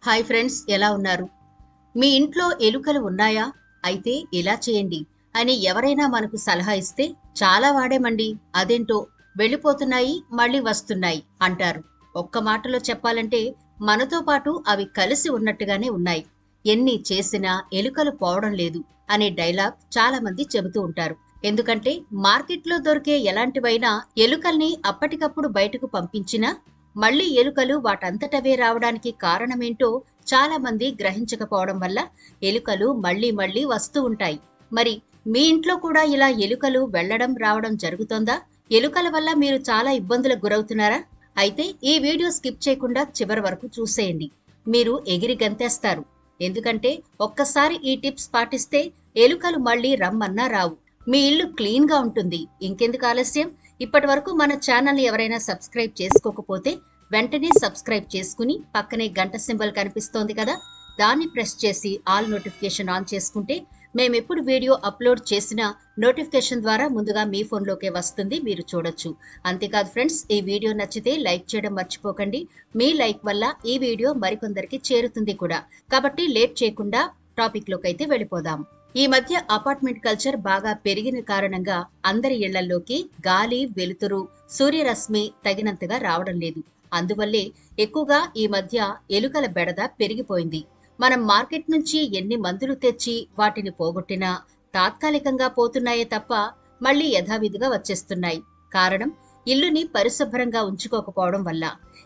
Hi friends, ఎలా ఉన్నారు? మీ ఇంట్లో ఎలుకలు ఉన్నాయా? అయితే ఇలా చేయండి అని ఎవరైనా మనకు సలహా ఇస్తే చాలా వాడేమండి, అదేంటో వెళ్ళిపోతున్నాయి మళ్ళీ వస్తున్నాయి అంటారు. ఒక్క మాటలో చెప్పాలంటే మనతో పాటు అవి కలిసి ఉన్నట్టుగానే ఉన్నాయి. ఎన్ని చేసినా ఎలుకలు పోవడం లేదు అనే డైలాగ్ చాలా మంది చెబుతూ ఉంటారు. ఎందుకంటే మార్కెట్లో దొరికే ఎలాంటివైనా ఎలుకల్ని అప్పటికప్పుడు బయటకు పంపించినా మళ్ళీ ఎలుకలు వాటంతటవే రావడానికి కారణమేంటో చాలా మంది గ్రహించకపోవడం వల్ల ఎలుకలు మళ్ళీ మళ్ళీ వస్తూ ఉంటాయి. మరి మీ ఇంట్లో కూడా ఇలా ఎలుకలు వెళ్ళడం రావడం జరుగుతోందా? ఎలుకల వల్ల మీరు చాలా ఇబ్బందులకు గురవుతున్నారా? అయితే ఈ వీడియో స్కిప్ చేయకుండా చివరి వరకు చూసేయండి. మీరు ఎగిరి గంతేస్తారు. ఎందుకంటే ఒక్కసారి ఈ టిప్స్ పాటిస్తే ఎలుకలు మళ్ళీ రమ్మన్నా రావు. మీ ఇల్లు క్లీన్ గా ఉంటుంది. ఇంకెందుకు ఆలస్యం? ఇప్పటి వరకు మన ఛానల్ని ఎవరైనా సబ్స్క్రైబ్ చేసుకోకపోతే వెంటనే సబ్స్క్రైబ్ చేసుకుని పక్కనే గంట సింబల్ కనిపిస్తోంది కదా, దాన్ని ప్రెస్ చేసి ఆల్ నోటిఫికేషన్ ఆన్ చేసుకుంటే మేమెప్పుడు వీడియో అప్లోడ్ చేసినా నోటిఫికేషన్ ద్వారా ముందుగా మీ ఫోన్లోకే వస్తుంది, మీరు చూడొచ్చు. అంతేకాదు ఫ్రెండ్స్, ఈ వీడియో నచ్చితే లైక్ చేయడం మర్చిపోకండి. మీ లైక్ వల్ల ఈ వీడియో మరికొందరికి చేరుతుంది కూడా. కాబట్టి లేట్ చేయకుండా టాపిక్లోకి అయితే వెళ్ళిపోదాం. ఈ మధ్య అపార్ట్మెంట్ కల్చర్ బాగా పెరిగిన కారణంగా అందరి ఇళ్లలోకి గాలి, వెలుతురు, సూర్యరశ్మి తగినంతగా రావడం లేదు. అందువల్లే ఎక్కువగా ఈ మధ్య ఎలుకల బెడద పెరిగిపోయింది. మనం మార్కెట్ నుంచి ఎన్ని మందులు తెచ్చి వాటిని పోగొట్టినా తాత్కాలికంగా పోతున్నాయే తప్ప మళ్లీ యథావిధిగా వచ్చేస్తున్నాయి. కారణం ఇల్లుని పరిశుభ్రంగా ఉంచుకోకపోవడం వల్ల.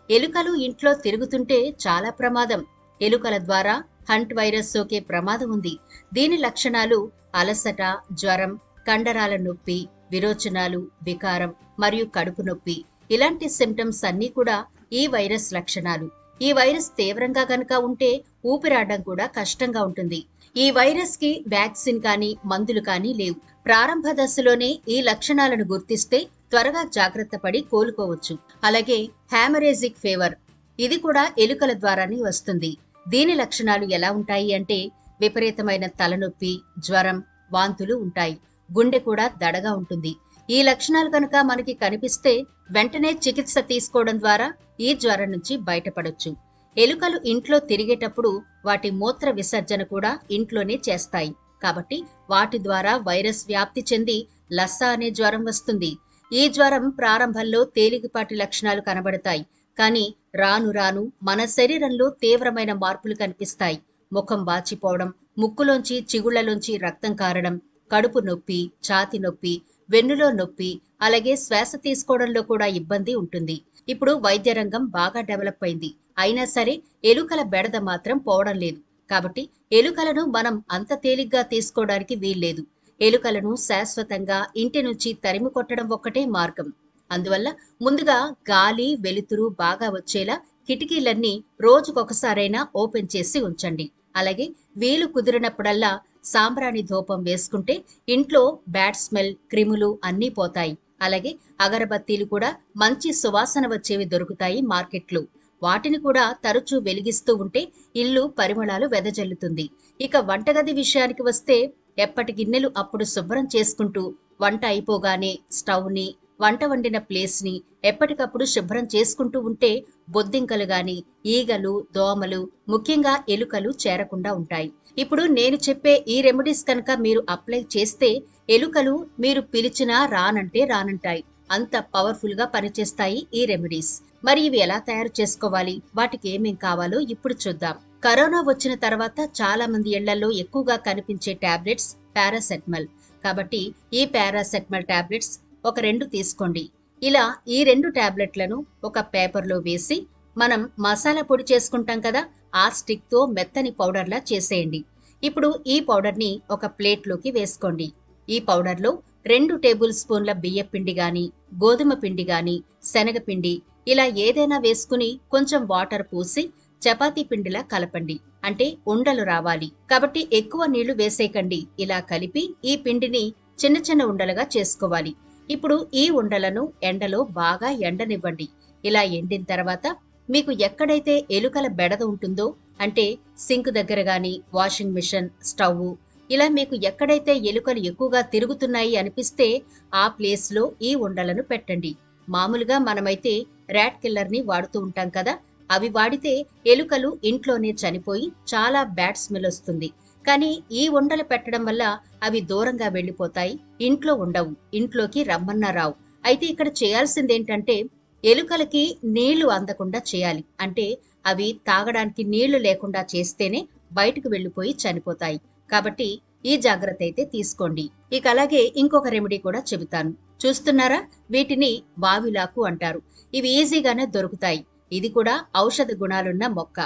ఎలుకలు ఇంట్లో తిరుగుతుంటే చాలా ప్రమాదం. ఎలుకల ద్వారా హంట్ వైరస్ సోకే ప్రమాదం ఉంది. దీని లక్షణాలు అలసట, జ్వరం, కండరాల నొప్పి, విరోచనాలు, వికారం మరియు కడుపు నొప్పి. ఇలాంటి సిమ్టమ్స్ అన్నీ కూడా ఈ వైరస్ లక్షణాలు. ఈ వైరస్ తీవ్రంగా గనుక ఉంటే ఊపిరాడడం కూడా కష్టంగా ఉంటుంది. ఈ వైరస్ కి వ్యాక్సిన్ కానీ మందులు కానీ లేవు. ప్రారంభ దశలోనే ఈ లక్షణాలను గుర్తిస్తే త్వరగా జాగ్రత్త పడి కోలుకోవచ్చు. అలాగే హ్యామరేజిక్ ఫీవర్, ఇది కూడా ఎలుకల ద్వారానే వస్తుంది. దీని లక్షణాలు ఎలా ఉంటాయి అంటే విపరీతమైన తలనొప్పి, జ్వరం, వాంతులు ఉంటాయి. గుండె కూడా దడగా ఉంటుంది. ఈ లక్షణాలు కనుక మనకి కనిపిస్తే వెంటనే చికిత్స తీసుకోవడం ద్వారా ఈ జ్వరం నుంచి బయటపడొచ్చు. ఎలుకలు ఇంట్లో తిరిగేటప్పుడు వాటి మూత్ర విసర్జన కూడా ఇంట్లోనే చేస్తాయి. కాబట్టి వాటి ద్వారా వైరస్ వ్యాప్తి చెంది లస్సా అనే జ్వరం వస్తుంది. ఈ జ్వరం ప్రారంభంలో తేలికపాటి లక్షణాలు కనబడతాయి. కానీ రాను రాను మన శరీరంలో తీవ్రమైన మార్పులు కనిపిస్తాయి. ముఖం వాచిపోవడం, ముక్కులోంచి చిగుళ్లలోంచి రక్తం కారడం, కడుపు నొప్పి, ఛాతి నొప్పి, వెన్నులో నొప్పి, అలాగే శ్వాస తీసుకోవడంలో కూడా ఇబ్బంది ఉంటుంది. ఇప్పుడు వైద్య రంగం బాగా డెవలప్ అయింది. అయినా సరే ఎలుకల బెడద మాత్రం పోవడం లేదు. కాబట్టి ఎలుకలను మనం అంత తేలిగ్గా తీసుకోవడానికి వీల్లేదు. ఎలుకలను శాశ్వతంగా ఇంటి నుంచి తరిమి కొట్టడం ఒక్కటే మార్గం. అందువల్ల ముందుగా గాలి, వెలుతురు బాగా వచ్చేలా కిటికీలన్నీ రోజుకొకసారైనా ఓపెన్ చేసి ఉంచండి. అలాగే వీలు కుదిరినప్పుడల్లా సాంబ్రాణి ధూపం వేసుకుంటే ఇంట్లో బ్యాడ్ స్మెల్, క్రిములు అన్నీ పోతాయి. అలాగే అగరబత్తీలు కూడా మంచి సువాసన వచ్చేవి దొరుకుతాయి మార్కెట్లో. వాటిని కూడా తరచూ వెలిగిస్తూ ఉంటే ఇల్లు పరిమళాలు వెదజల్లుతుంది. ఇక వంటగది విషయానికి వస్తే ఎప్పటి గిన్నెలు అప్పుడు శుభ్రం చేసుకుంటూ వంట అయిపోగానే స్టవ్ని, వంట వండిన ప్లేస్ని ఎప్పటికప్పుడు శుభ్రం చేసుకుంటూ ఉంటే బొద్దింకలు గాని, ఈగలు, దోమలు, ముఖ్యంగా ఎలుకలు చేరకుండా ఉంటాయి. ఇప్పుడు నేను చెప్పే ఈ రెమెడీస్ కనుక మీరు అప్లై చేస్తే ఎలుకలు మీరు పిలిచినా రానంటే రానంటాయి. అంత పవర్ఫుల్ గా పనిచేస్తాయి ఈ రెమెడీస్. మరి ఇవి ఎలా తయారు చేసుకోవాలి, వాటికి ఏమేం కావాలో ఇప్పుడు చూద్దాం. కరోనా వచ్చిన తర్వాత చాలా మంది ఇళ్లలో ఎక్కువగా కనిపించే టాబ్లెట్స్ పారాసెటమాల్. కాబట్టి ఈ పారాసెటమాల్ టాబ్లెట్స్ ఒక 2 తీసుకోండి. ఇలా ఈ 2 టాబ్లెట్లను ఒక పేపర్లో వేసి మనం మసాలా పొడి చేసుకుంటాం కదా, ఆ స్టిక్ తో మెత్తని పౌడర్లా చేసేయండి. ఇప్పుడు ఈ పౌడర్ని ఒక ప్లేట్లోకి వేసుకోండి. ఈ పౌడర్లో 2 టేబుల్ స్పూన్ల బియ్య పిండి గాని, గోధుమ పిండి గాని, శనగపిండి ఇలా ఏదైనా వేసుకుని కొంచెం వాటర్ పోసి చపాతీ పిండిలా కలపండి. అంటే ఉండలు రావాలి. కాబట్టి ఎక్కువ నీళ్లు వేసేయకండి. ఇలా కలిపి ఈ పిండిని చిన్న చిన్న ఉండలుగా చేసుకోవాలి. ఇప్పుడు ఈ ఉండలను ఎండలో బాగా ఎండనివ్వండి. ఇలా ఎండిన తర్వాత మీకు ఎక్కడైతే ఎలుకల బెడద ఉంటుందో, అంటే సింక్ దగ్గర గాని, వాషింగ్ మిషన్, స్టవ్, ఇలా మీకు ఎక్కడైతే ఎలుకలు ఎక్కువగా తిరుగుతున్నాయి అనిపిస్తే ఆ ప్లేస్లో ఈ ఉండలను పెట్టండి. మామూలుగా మనమైతే ర్యాట్ కిల్లర్ని వాడుతూ ఉంటాం కదా, అవి వాడితే ఎలుకలు ఇంట్లోనే చనిపోయి చాలా బ్యాడ్ స్మెల్ వస్తుంది. కానీ ఈ ఉండలు పెట్టడం వల్ల అవి దూరంగా వెళ్ళిపోతాయి, ఇంట్లో ఉండవు, ఇంట్లోకి రమ్మన్నా రావు. అయితే ఇక్కడ చేయాల్సిందేంటంటే ఎలుకలకి నీళ్లు అందకుండా చేయాలి. అంటే అవి తాగడానికి నీళ్లు లేకుండా చేస్తేనే బయటకు వెళ్ళిపోయి చనిపోతాయి. కాబట్టి ఈ జాగ్రత్త అయితే తీసుకోండి. ఇక అలాగే ఇంకొక రెమెడీ కూడా చెబుతాను. చూస్తున్నారా, వీటిని వావిలాకు అంటారు. ఇవి ఈజీగానే దొరుకుతాయి. ఇది కూడా ఔషధ గుణాలున్న మొక్క.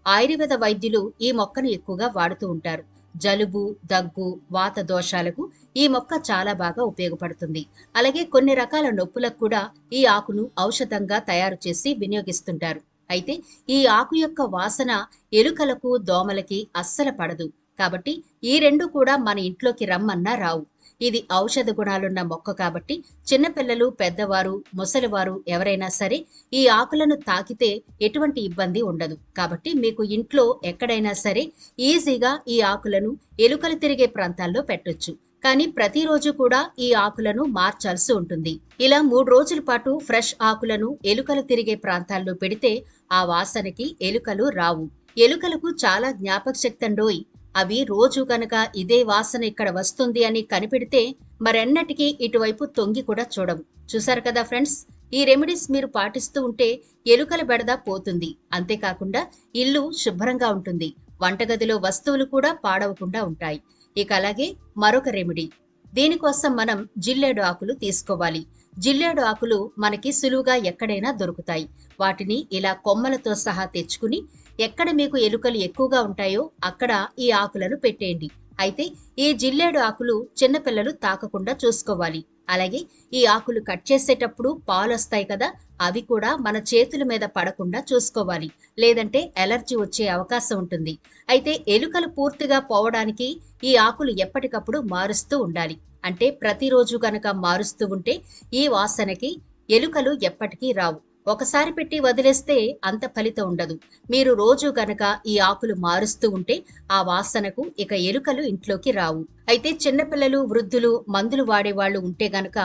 ఆయుర్వేద వైద్యులు ఈ మొక్కను ఎక్కువగా వాడుతూ ఉంటారు. జలుబు, దగ్గు, వాత దోషాలకు ఈ మొక్క చాలా బాగా ఉపయోగపడుతుంది. అలాగే కొన్ని రకాల నొప్పులకు కూడా ఈ ఆకును ఔషధంగా తయారు చేసి వినియోగిస్తుంటారు. అయితే ఈ ఆకు యొక్క వాసన ఎలుకలకు, దోమలకి అస్సలు పడదు. కాబట్టి ఈ రెండు కూడా మన ఇంట్లోకి రమ్మన్నా రావు. ఇది ఔషధ గుణాలున్న మొక్క కాబట్టి చిన్నపిల్లలు, పెద్దవారు, ముసలివారు ఎవరైనా సరే ఈ ఆకులను తాకితే ఎటువంటి ఇబ్బంది ఉండదు. కాబట్టి మీకు ఇంట్లో ఎక్కడైనా సరే ఈజీగా ఈ ఆకులను ఎలుకలు తిరిగే ప్రాంతాల్లో పెట్టొచ్చు. కానీ ప్రతిరోజు కూడా ఈ ఆకులను మార్చాల్సి ఉంటుంది. ఇలా 3 రోజుల పాటు ఫ్రెష్ ఆకులను ఎలుకలు తిరిగే ప్రాంతాల్లో పెడితే ఆ వాసనకి ఎలుకలు రావు. ఎలుకలకు చాలా జ్ఞాపక శక్తి అండోయ్. అవి రోజు గనక ఇదే వాసన ఇక్కడ వస్తుంది అని కనిపెడితే మరెన్నటికీ ఇటువైపు తొంగి కూడా చూడవు. చూసారు కదా ఫ్రెండ్స్, ఈ రెమెడీస్ మీరు పాటిస్తూ ఉంటే ఎలుకల బెడద పోతుంది. అంతేకాకుండా ఇల్లు శుభ్రంగా ఉంటుంది. వంటగదిలో వస్తువులు కూడా పాడవకుండా ఉంటాయి. ఇక అలాగే మరొక రెమెడీ. దీనికోసం మనం జిల్లేడు ఆకులు తీసుకోవాలి. జిల్లేడు ఆకులు మనకి సులువుగా ఎక్కడైనా దొరుకుతాయి. వాటిని ఇలా కొమ్మలతో సహా తెచ్చుకుని ఎక్కడ మీకు ఎలుకలు ఎక్కువగా ఉంటాయో అక్కడ ఈ ఆకులను పెట్టేయండి. అయితే ఈ జిల్లేడు ఆకులు చిన్నపిల్లలు తాకకుండా చూసుకోవాలి. అలాగే ఈ ఆకులు కట్ చేసేటప్పుడు పాలు వస్తాయి కదా, అవి కూడా మన చేతుల మీద పడకుండా చూసుకోవాలి. లేదంటే ఎలర్జీ వచ్చే అవకాశం ఉంటుంది. అయితే ఎలుకలు పూర్తిగా పోవడానికి ఈ ఆకులు ఎప్పటికప్పుడు మారుస్తూ ఉండాలి. అంటే ప్రతిరోజు గనక మారుస్తూ ఉంటే ఈ వాసనకి ఎలుకలు ఎప్పటికీ రావు. ఒకసారి పెట్టి వదిలేస్తే అంత ఫలితం ఉండదు. మీరు రోజు గనక ఈ ఆకులు మారుస్తూ ఉంటే ఆ వాసనకు ఇక ఎలుకలు ఇంట్లోకి రావు. అయితే చిన్నపిల్లలు, వృద్ధులు, మందులు వాడేవాళ్లు ఉంటే గనక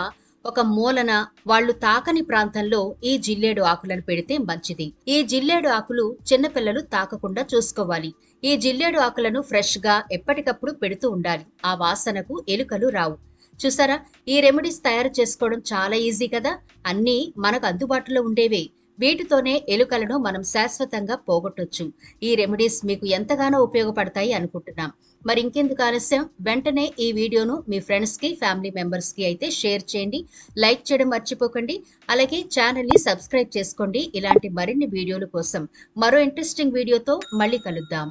ఒక మూలన వాళ్ళు తాకని ప్రాంతంలో ఈ జిల్లేడు ఆకులను పెడితే మంచిది. ఈ జిల్లేడు ఆకులు చిన్నపిల్లలు తాకకుండా చూసుకోవాలి. ఈ జిల్లేడు ఆకులను ఫ్రెష్ గా ఎప్పటికప్పుడు పెడుతూ ఉండాలి. ఆ వాసనకు ఎలుకలు రావు. చూసారా, ఈ రెమెడీస్ తయారు చేసుకోవడం చాలా ఈజీ కదా. అన్నీ మనకు అందుబాటులో ఉండేవే. వీటితోనే ఎలుకలను మనం శాశ్వతంగా పోగొట్టొచ్చు. ఈ రెమెడీస్ మీకు ఎంతగానో ఉపయోగపడతాయి అనుకుంటున్నాం. మరి ఇంకెందుకు ఆలస్యం, వెంటనే ఈ వీడియోను మీ ఫ్రెండ్స్ కి, ఫ్యామిలీ మెంబర్స్ కి అయితే షేర్ చేయండి. లైక్ చేయడం మర్చిపోకండి. అలాగే ఛానల్ ని సబ్స్క్రైబ్ చేసుకోండి. ఇలాంటి మరిన్ని వీడియోల కోసం మరో ఇంట్రెస్టింగ్ వీడియోతో మళ్ళీ కలుద్దాం.